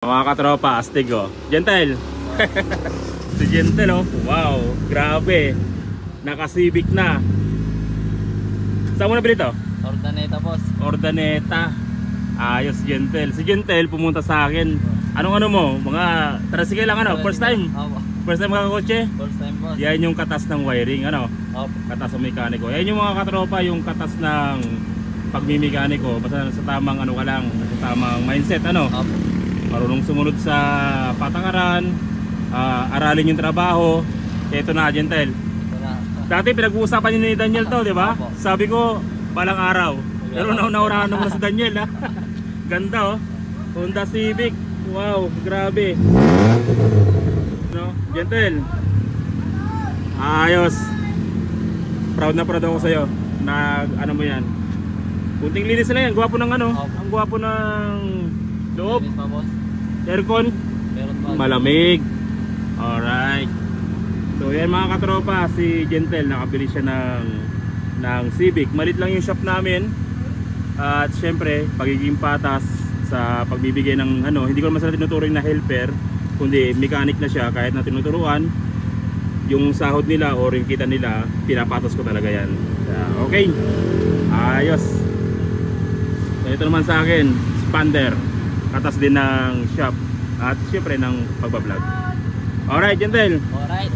Mga katropa, astig oh. Gentle. Si Gentle oh. Wow, grabe. Naka-Civic na. Saan mo nabili to? Ordaneta, boss. Ordaneta. Ayos, Gentle. Si Gentle pumunta sa akin. Anong ano mo? Mga tricycle lang ano? First time? Opo. First time kakakotse? First time, boss. Yan yung katas ng wiring ano? Opo. Katas ng mekaniko. Yan yung mga katropa, yung katas ng pagmimekaniko. Basta sa tamang ano ka lang, sa tamang mindset ano? Opo. Marunong sumunod sa patakaran, aralin yung trabaho. Ito na, Gentle. Dati pinag-uusapan niyo ni Daniel to, di ba? Opo. Sabi ko, balang araw. Pero nauna-unahan mo na si Daniel ha. Ganda oh. Honda Civic. Wow, grabe. No, Gentle. Ayos. Proud na proud ako sa'yo. Ano mo yan. Kunting linis na yan. Gwapo ng ano. Opo. Ang gwapo ng loob. Linis pa, boss. Aircon. Meron pa. Malamig. Alright. So yan mga katropa, si Gentle nakabili siya ng Civic. Malit lang yung shop namin. At syempre, pagiging patas sa pagbibigay ng ano, hindi ko naman sila tinuturing na helper, kundi mechanic na siya. Kahit na tinuturuan, yung sahod nila o yung kita nila, pinapatas ko talaga yan. Okay. Ayos. So ito naman sa akin, Expander. Katas din ng shop. At syempre ng pagbablog. Alright, Gentle. Alright.